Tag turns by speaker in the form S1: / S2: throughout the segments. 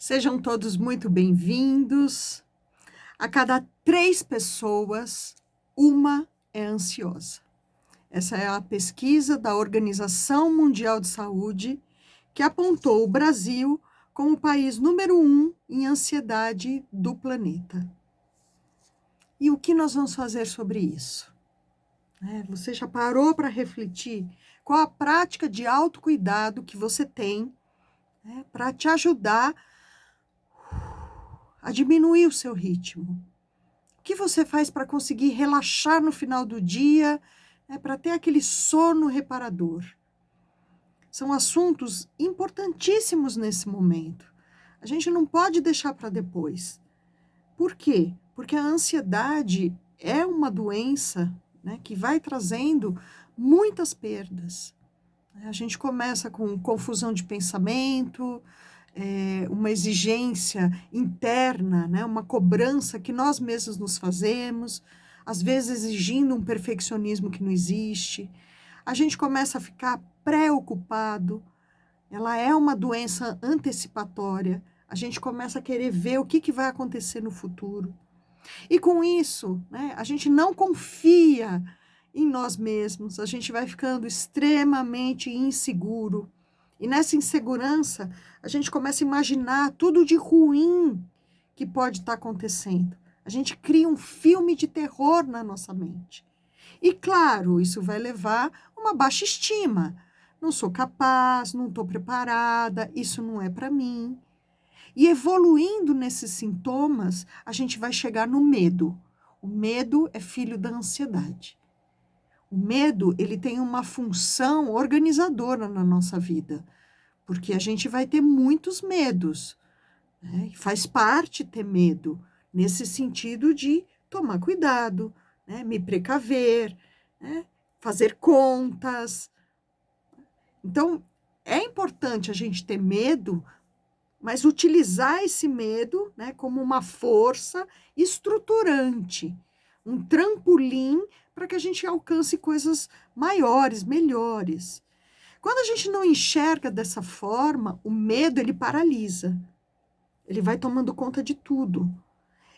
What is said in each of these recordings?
S1: Sejam todos muito bem-vindos. A cada 3 pessoas, uma é ansiosa. Essa é a pesquisa da Organização Mundial de Saúde, que apontou o Brasil como o país número 1 em ansiedade do planeta. E o que nós vamos fazer sobre isso? Você já parou para refletir qual a prática de autocuidado que você tem para te ajudar a diminuir o seu ritmo? O que você faz para conseguir relaxar no final do dia, para ter aquele sono reparador? São assuntos importantíssimos nesse momento. A gente não pode deixar para depois. Por quê? Porque a ansiedade é uma doença, que vai trazendo muitas perdas. A gente começa com confusão de pensamento, uma exigência interna, uma cobrança que nós mesmos nos fazemos, às vezes exigindo um perfeccionismo que não existe. A gente começa a ficar preocupado, ela é uma doença antecipatória, a gente começa a querer ver o que vai acontecer no futuro. E com isso, a gente não confia em nós mesmos, a gente vai ficando extremamente inseguro. E nessa insegurança, a gente começa a imaginar tudo de ruim que pode estar acontecendo. A gente cria um filme de terror na nossa mente. E claro, isso vai levar a uma baixa estima. Não sou capaz, não estou preparada, isso não é para mim. E evoluindo nesses sintomas, a gente vai chegar no medo. O medo é filho da ansiedade. O medo, ele tem uma função organizadora na nossa vida, porque a gente vai ter muitos medos, Faz parte ter medo, nesse sentido de tomar cuidado, me precaver, fazer contas. Então, é importante a gente ter medo, mas utilizar esse medo, como uma força estruturante, um trampolim para que a gente alcance coisas maiores, melhores. Quando a gente não enxerga dessa forma, o medo, ele paralisa. Ele vai tomando conta de tudo.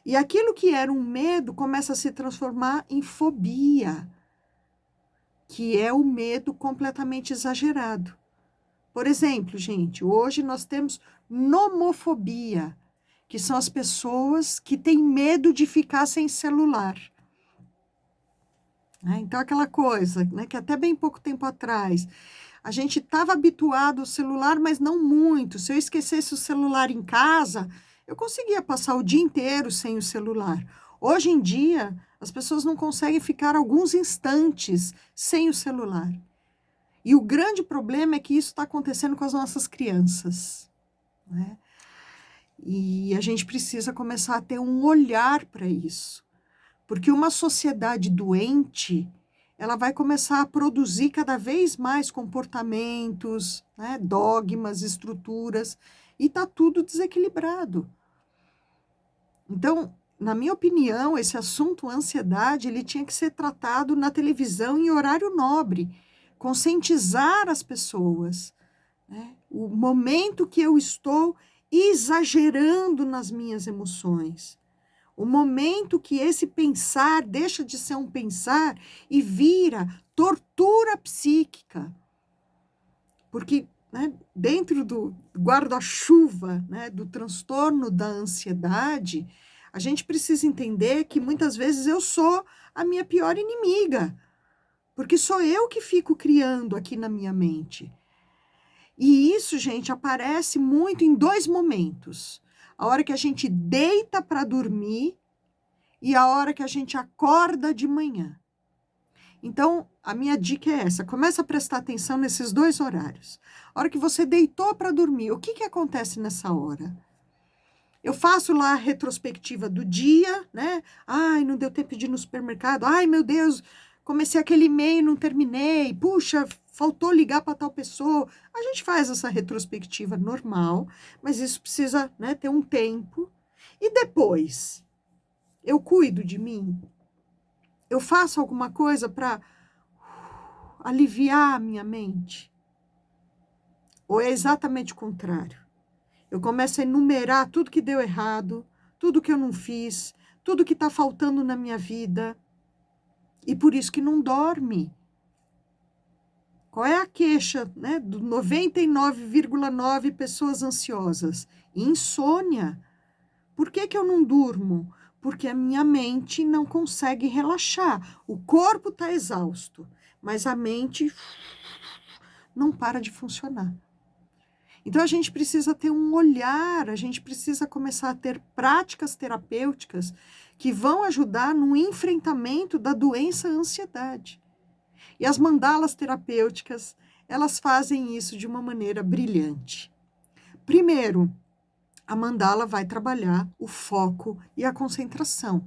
S1: E aquilo que era um medo começa a se transformar em fobia, que é o medo completamente exagerado. Por exemplo, gente, hoje nós temos nomofobia, que são as pessoas que têm medo de ficar sem celular. Então, aquela coisa, que até bem pouco tempo atrás, a gente estava habituado ao celular, mas não muito. Se eu esquecesse o celular em casa, eu conseguia passar o dia inteiro sem o celular. Hoje em dia, as pessoas não conseguem ficar alguns instantes sem o celular. E o grande problema é que isso está acontecendo com as nossas crianças, E a gente precisa começar a ter um olhar para isso. Porque uma sociedade doente, ela vai começar a produzir cada vez mais comportamentos, dogmas, estruturas, e está tudo desequilibrado. Então, na minha opinião, esse assunto ansiedade, ele tinha que ser tratado na televisão em horário nobre, conscientizar as pessoas, o momento que eu estou exagerando nas minhas emoções. O momento que esse pensar deixa de ser um pensar e vira tortura psíquica. Porque dentro do guarda-chuva, do transtorno da ansiedade, a gente precisa entender que muitas vezes eu sou a minha pior inimiga. Porque sou eu que fico criando aqui na minha mente. E isso, gente, aparece muito em 2 momentos. A hora que a gente deita para dormir e a hora que a gente acorda de manhã. Então, a minha dica é essa, começa a prestar atenção nesses 2 horários. A hora que você deitou para dormir, o que acontece nessa hora? Eu faço lá a retrospectiva do dia, Ai, não deu tempo de ir no supermercado. Ai, meu Deus, comecei aquele e-mail e não terminei. Puxa, faltou ligar para tal pessoa. A gente faz essa retrospectiva normal, mas isso precisa, ter um tempo. E depois, eu cuido de mim? Eu faço alguma coisa para aliviar a minha mente? Ou é exatamente o contrário? Eu começo a enumerar tudo que deu errado, tudo que eu não fiz, tudo que está faltando na minha vida. E por isso que não dorme. Qual é a queixa, né, do 99,9 pessoas ansiosas? Insônia. Por que que eu não durmo? Porque a minha mente não consegue relaxar. O corpo está exausto, mas a mente não para de funcionar. Então, a gente precisa ter um olhar, a gente precisa começar a ter práticas terapêuticas que vão ajudar no enfrentamento da doença ansiedade. E as mandalas terapêuticas, elas fazem isso de uma maneira brilhante. Primeiro, a mandala vai trabalhar o foco e a concentração.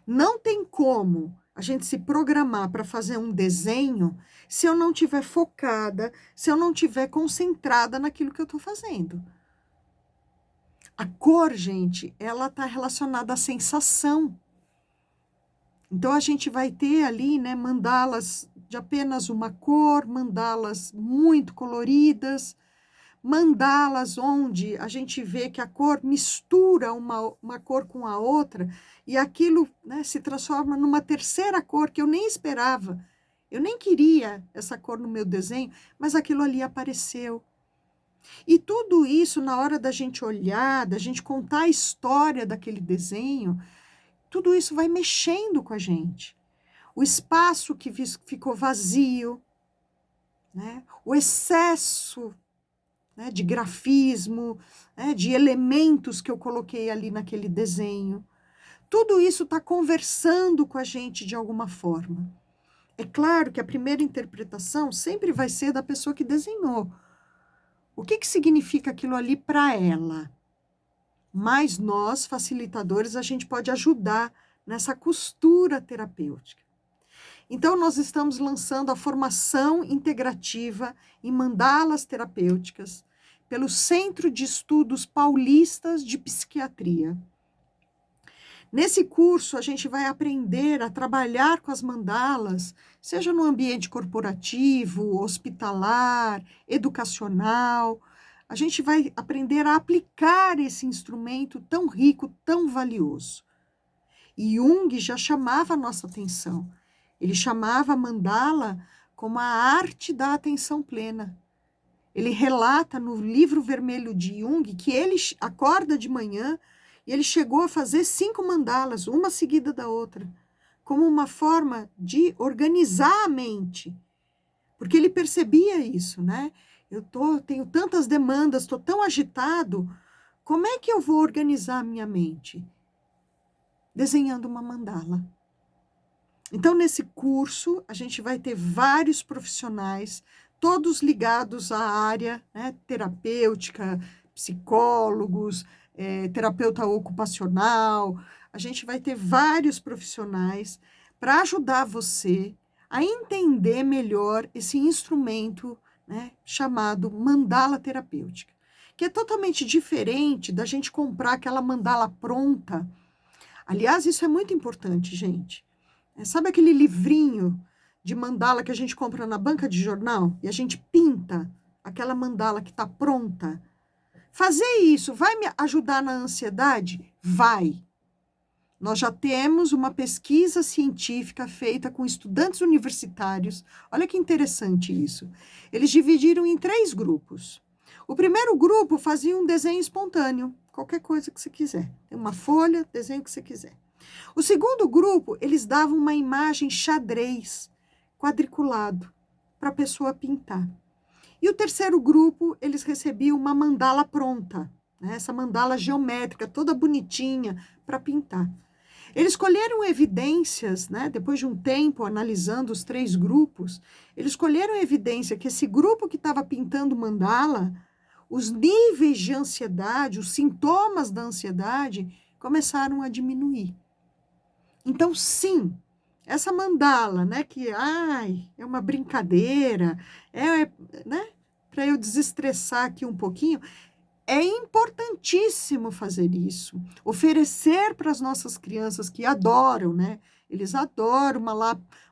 S1: Não tem como a gente se programar para fazer um desenho se eu não estiver focada, se eu não estiver concentrada naquilo que eu estou fazendo. A cor, gente, ela está relacionada à sensação. Então, a gente vai ter ali, né, mandalas de apenas uma cor, mandalas muito coloridas, mandalas onde a gente vê que a cor mistura uma cor com a outra e aquilo, né, se transforma numa terceira cor que eu nem esperava. Eu nem queria essa cor no meu desenho, mas aquilo ali apareceu. E tudo isso, na hora da gente olhar, da gente contar a história daquele desenho, tudo isso vai mexendo com a gente. O espaço que ficou vazio, né? O excesso, né, de grafismo, né, de elementos que eu coloquei ali naquele desenho. Tudo isso está conversando com a gente de alguma forma. É claro que a primeira interpretação sempre vai ser da pessoa que desenhou. O que significa aquilo ali para ela? Mas nós, facilitadores, a gente pode ajudar nessa costura terapêutica. Então, nós estamos lançando a formação integrativa em mandalas terapêuticas pelo Centro de Estudos Paulistas de Psiquiatria. Nesse curso, a gente vai aprender a trabalhar com as mandalas, seja no ambiente corporativo, hospitalar, educacional. A gente vai aprender a aplicar esse instrumento tão rico, tão valioso. E Jung já chamava a nossa atenção. Ele chamava a mandala como a arte da atenção plena. Ele relata no livro vermelho de Jung que ele acorda de manhã e ele chegou a fazer 5 mandalas, uma seguida da outra, como uma forma de organizar a mente. Porque ele percebia isso, né? Tenho tantas demandas, estou tão agitado, como é que eu vou organizar a minha mente? Desenhando uma mandala. Então, nesse curso, a gente vai ter vários profissionais, todos ligados à área, né, terapêutica, psicólogos, terapeuta ocupacional. A gente vai ter vários profissionais para ajudar você a entender melhor esse instrumento, né, chamado mandala terapêutica, que é totalmente diferente da gente comprar aquela mandala pronta. Aliás, isso é muito importante, gente. Sabe aquele livrinho de mandala que a gente compra na banca de jornal e a gente pinta aquela mandala que está pronta? Fazer isso vai me ajudar na ansiedade? Vai. Nós já temos uma pesquisa científica feita com estudantes universitários. Olha que interessante isso. Eles dividiram em 3 grupos. O primeiro grupo fazia um desenho espontâneo, qualquer coisa que você quiser. Tem uma folha, desenho o que você quiser. O segundo grupo, eles davam uma imagem xadrez, quadriculado, para a pessoa pintar. E o terceiro grupo, eles recebiam uma mandala pronta, né? Essa mandala geométrica, toda bonitinha, para pintar. Eles escolheram evidências, né? Depois de um tempo analisando os 3 grupos, eles escolheram evidência que esse grupo que estava pintando mandala, os níveis de ansiedade, os sintomas da ansiedade começaram a diminuir. Então, sim, essa mandala, né, que é uma brincadeira, né, para eu desestressar aqui um pouquinho, é importantíssimo fazer isso. Oferecer para as nossas crianças que adoram, né? Eles adoram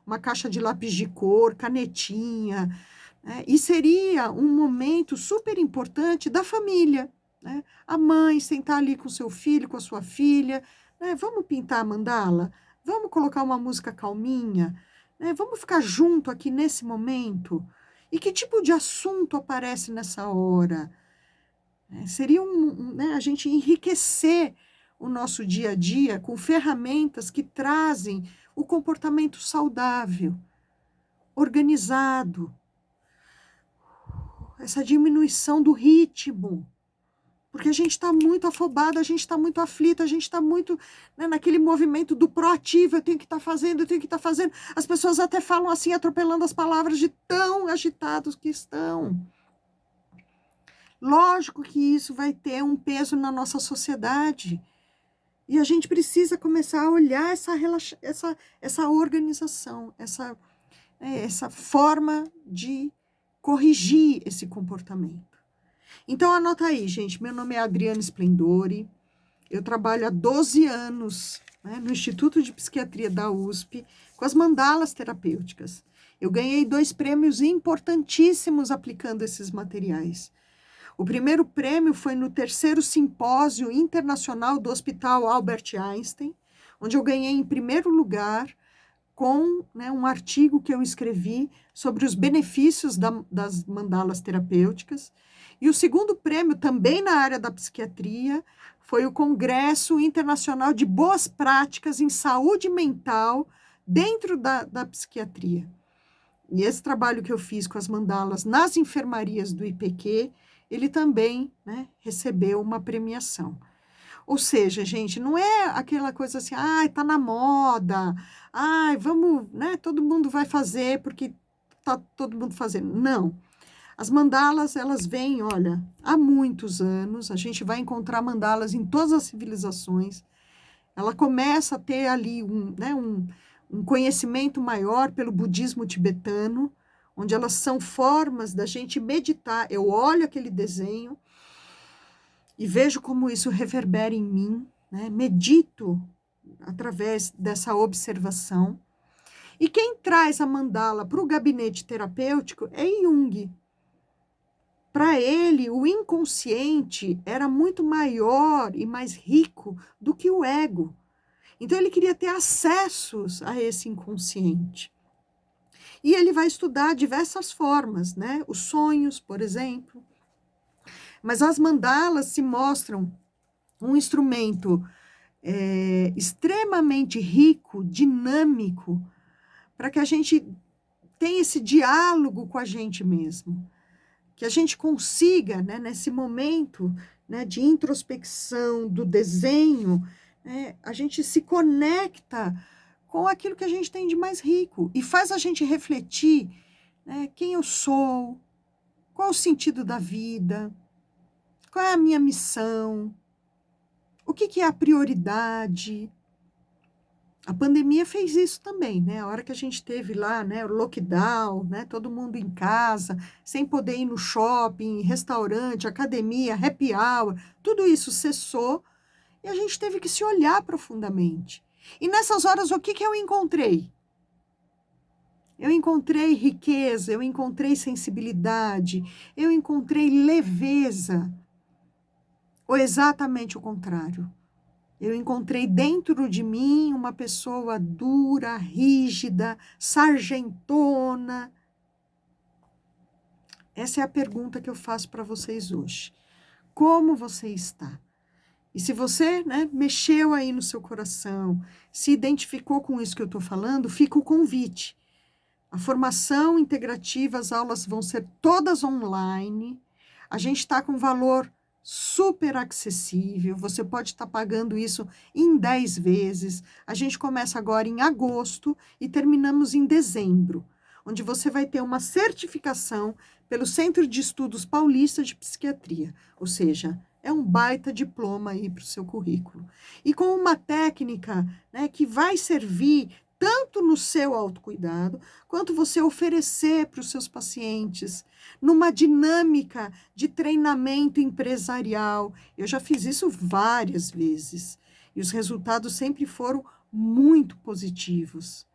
S1: uma caixa de lápis de cor, canetinha, né? E seria um momento super importante da família, né? a mãe sentar ali com seu filho, com a sua filha, né? Vamos pintar a mandala? Vamos colocar uma música calminha? Né? Vamos ficar junto aqui nesse momento? E que tipo de assunto aparece nessa hora? Seria né, a gente enriquecer o nosso dia a dia com ferramentas que trazem o comportamento saudável, organizado, essa diminuição do ritmo, porque a gente está muito afobado, a gente está muito aflito, a gente está muito, né, naquele movimento do proativo, eu tenho que estar fazendo, eu tenho que estar fazendo. As pessoas até falam assim, atropelando as palavras de tão agitados que estão. Lógico que isso vai ter um peso na nossa sociedade. E a gente precisa começar a olhar essa organização, essa forma de corrigir esse comportamento. Então, anota aí, gente. Meu nome é Adriana Splendore. Eu trabalho há 12 anos, né, no Instituto de Psiquiatria da USP com as mandalas terapêuticas. Eu ganhei 2 prêmios importantíssimos aplicando esses materiais. O primeiro prêmio foi no 3º Simpósio Internacional do Hospital Albert Einstein, onde eu ganhei em primeiro lugar com, né, um artigo que eu escrevi sobre os benefícios das mandalas terapêuticas. E o segundo prêmio, também na área da psiquiatria, foi o Congresso Internacional de Boas Práticas em Saúde Mental dentro da psiquiatria. E esse trabalho que eu fiz com as mandalas nas enfermarias do IPQ, ele também, né, recebeu uma premiação. Ou seja, gente, não é aquela coisa assim, ai, tá na moda, ai, vamos, né, todo mundo vai fazer porque tá todo mundo fazendo. Não. As mandalas, elas vêm, olha, há muitos anos, a gente vai encontrar mandalas em todas as civilizações. Ela começa a ter ali um conhecimento maior pelo budismo tibetano, onde elas são formas da gente meditar. Eu olho aquele desenho e vejo como isso reverbera em mim, né? Medito através dessa observação. E quem traz a mandala para o gabinete terapêutico é Jung. Para ele, o inconsciente era muito maior e mais rico do que o ego. Então, ele queria ter acessos a esse inconsciente. E ele vai estudar diversas formas, né? Os sonhos, por exemplo. Mas as mandalas se mostram um instrumento extremamente rico, dinâmico, para que a gente tenha esse diálogo com a gente mesmo. Que a gente consiga, né, nesse momento, né, de introspecção, do desenho, né, a gente se conecta com aquilo que a gente tem de mais rico e faz a gente refletir, né, quem eu sou, qual o sentido da vida, qual é a minha missão, o que é a prioridade. A pandemia fez isso também, né? A hora que a gente teve lá, né, o lockdown, né, todo mundo em casa, sem poder ir no shopping, restaurante, academia, happy hour, tudo isso cessou e a gente teve que se olhar profundamente. E nessas horas, o que eu encontrei? Eu encontrei riqueza, eu encontrei sensibilidade, eu encontrei leveza. Ou exatamente o contrário. Eu encontrei dentro de mim uma pessoa dura, rígida, sargentona. Essa é a pergunta que eu faço para vocês hoje. Como você está? E se você, né, mexeu aí no seu coração, se identificou com isso que eu estou falando, fica o convite. A formação integrativa, as aulas vão ser todas online. A gente está com valor super acessível, você pode estar pagando isso em 10 vezes. A gente começa agora em agosto e terminamos em dezembro, onde você vai ter uma certificação pelo Centro de Estudos Paulista de Psiquiatria, ou seja, é um baita diploma aí para o seu currículo. E com uma técnica, né, que vai servir tanto no seu autocuidado, quanto você oferecer para os seus pacientes, numa dinâmica de treinamento empresarial. Eu já fiz isso várias vezes, e os resultados sempre foram muito positivos.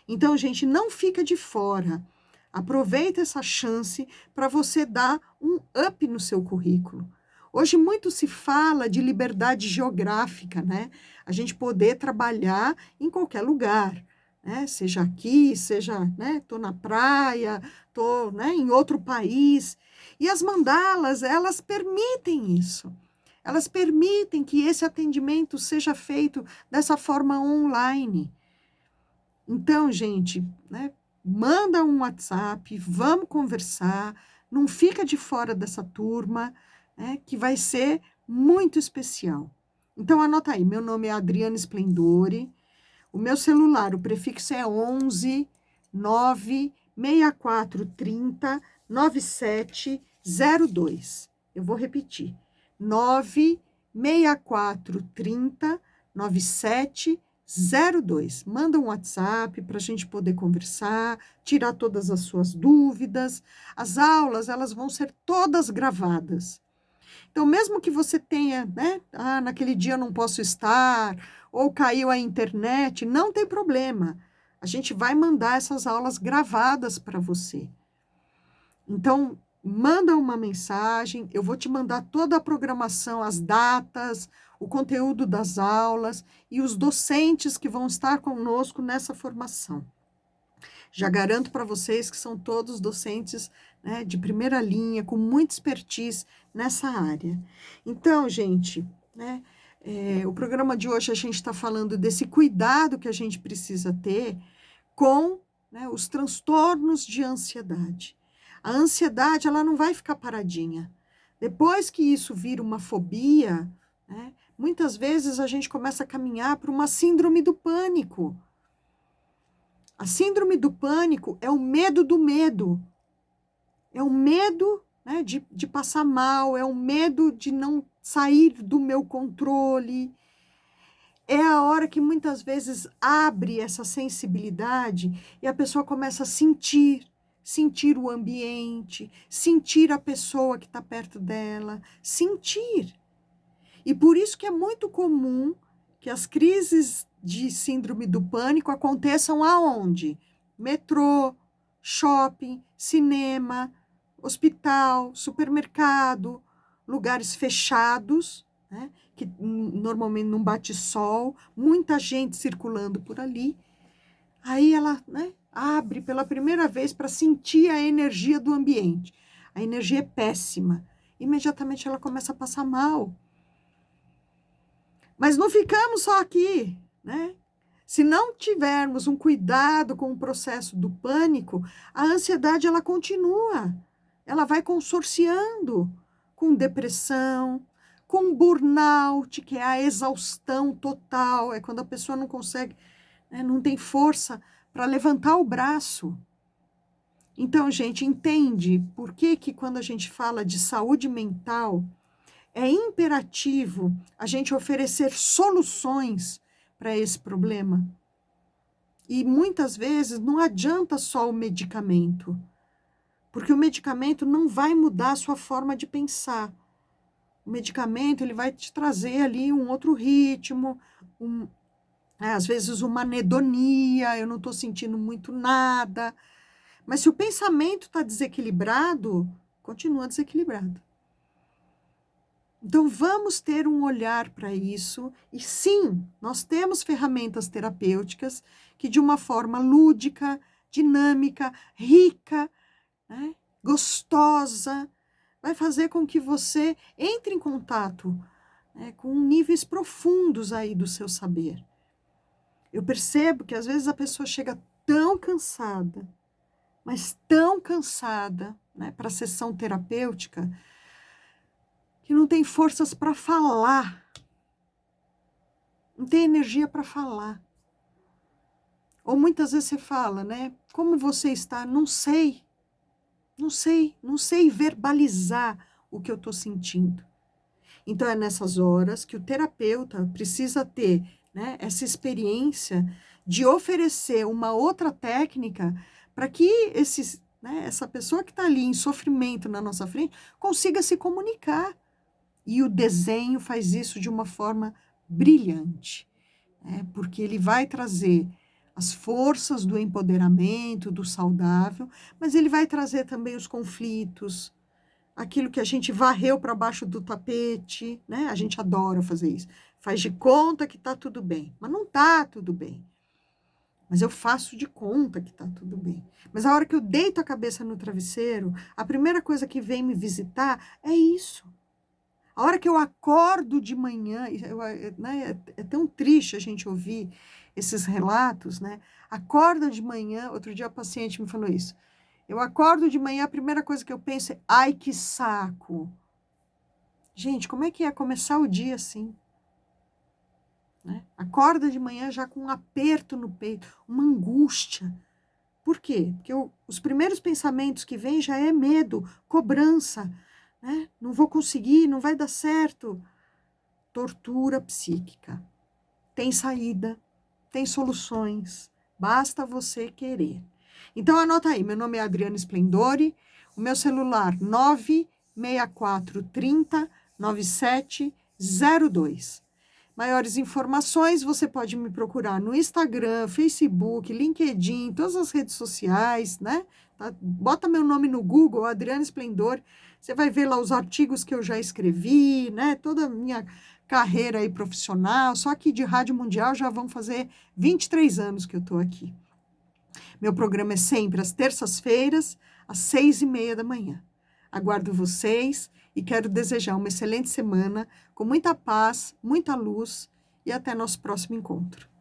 S1: Então, gente, não fica de fora. Aproveita essa chance para você dar um up no seu currículo. Hoje muito se fala de liberdade geográfica, né? A gente poder trabalhar em qualquer lugar, né? Seja aqui, seja, né? Tô na praia, tô, né? Em outro país. E as mandalas, elas permitem isso. Elas permitem que esse atendimento seja feito dessa forma online. Então, gente, né? Manda um WhatsApp, vamos conversar, não fica de fora dessa turma, né, que vai ser muito especial. Então, anota aí, meu nome é Adriana Splendore, o meu celular, o prefixo é 11 9 6430 9702. Eu vou repetir, 9 6430 9702. Manda um WhatsApp para a gente poder conversar, tirar todas as suas dúvidas. As aulas, elas vão ser todas gravadas. Então, mesmo que você tenha, né, naquele dia eu não posso estar, ou caiu a internet, não tem problema. A gente vai mandar essas aulas gravadas para você. Então, manda uma mensagem, eu vou te mandar toda a programação, as datas, o conteúdo das aulas e os docentes que vão estar conosco nessa formação. Já garanto para vocês que são todos docentes, né, de primeira linha, com muita expertise nessa área. Então, gente, né, o programa de hoje a gente está falando desse cuidado que a gente precisa ter com, né, os transtornos de ansiedade. A ansiedade, ela não vai ficar paradinha. Depois que isso vira uma fobia, né, muitas vezes a gente começa a caminhar para uma síndrome do pânico. A síndrome do pânico é o medo do medo. É o medo, né, de passar mal, é o medo de não sair do meu controle. É a hora que muitas vezes abre essa sensibilidade e a pessoa começa a sentir o ambiente, sentir a pessoa que está perto dela, sentir. E por isso que é muito comum que as crises de síndrome do pânico aconteçam aonde? Metrô, shopping, cinema, hospital, supermercado, lugares fechados, né? Que normalmente não bate sol, muita gente circulando por ali. Aí ela, né, abre pela primeira vez para sentir a energia do ambiente. A energia é péssima. Imediatamente ela começa a passar mal. Mas não ficamos só aqui, né? Se não tivermos um cuidado com o processo do pânico, a ansiedade ela continua. Ela vai consorciando com depressão, com burnout, que é a exaustão total, é quando a pessoa não consegue, né, não tem força para levantar o braço. Então, gente, entende por que quando a gente fala de saúde mental, é imperativo a gente oferecer soluções para esse problema. E muitas vezes não adianta só o medicamento, porque o medicamento não vai mudar a sua forma de pensar. O medicamento ele vai te trazer ali um outro ritmo, às vezes uma anedonia, eu não estou sentindo muito nada. Mas se o pensamento está desequilibrado, continua desequilibrado. Então, vamos ter um olhar para isso. E sim, nós temos ferramentas terapêuticas que, de uma forma lúdica, dinâmica, rica, né, gostosa, vai fazer com que você entre em contato, né, com níveis profundos aí do seu saber. Eu percebo que, às vezes, a pessoa chega tão cansada, mas tão cansada, né, para a sessão terapêutica, que não tem forças para falar, não tem energia para falar. Ou muitas vezes você fala, né? Como você está? Não sei verbalizar o que eu estou sentindo. Então, é nessas horas que o terapeuta precisa ter, né, essa experiência de oferecer uma outra técnica para que essa pessoa que está ali em sofrimento na nossa frente consiga se comunicar. E o desenho faz isso de uma forma brilhante, né? Porque ele vai trazer as forças do empoderamento, do saudável, mas ele vai trazer também os conflitos, aquilo que a gente varreu para baixo do tapete, né? A gente adora fazer isso. Faz de conta que está tudo bem, mas não está tudo bem. Mas eu faço de conta que está tudo bem. Mas a hora que eu deito a cabeça no travesseiro, a primeira coisa que vem me visitar é isso. A hora que eu acordo de manhã, né, é tão triste a gente ouvir esses relatos, né? Acorda de manhã, outro dia a paciente me falou isso. Eu acordo de manhã, a primeira coisa que eu penso é, ai, que saco. Gente, como é que é começar o dia assim? Né? Acorda de manhã já com um aperto no peito, uma angústia. Por quê? Porque os primeiros pensamentos que vêm já é medo, cobrança, né? Não vou conseguir, não vai dar certo. Tortura psíquica. Tem saída, tem soluções, basta você querer. Então anota aí, meu nome é Adriana Splendore, o meu celular 96430 9702. Maiores informações, você pode me procurar no Instagram, Facebook, LinkedIn, todas as redes sociais, né? Tá? Bota meu nome no Google, Adriana Splendor, você vai ver lá os artigos que eu já escrevi, né? Toda a minha carreira aí profissional, só que de Rádio Mundial já vão fazer 23 anos que eu estou aqui. Meu programa é sempre às terças-feiras, às 6:30 da manhã. Aguardo vocês e quero desejar uma excelente semana, com muita paz, muita luz e até nosso próximo encontro.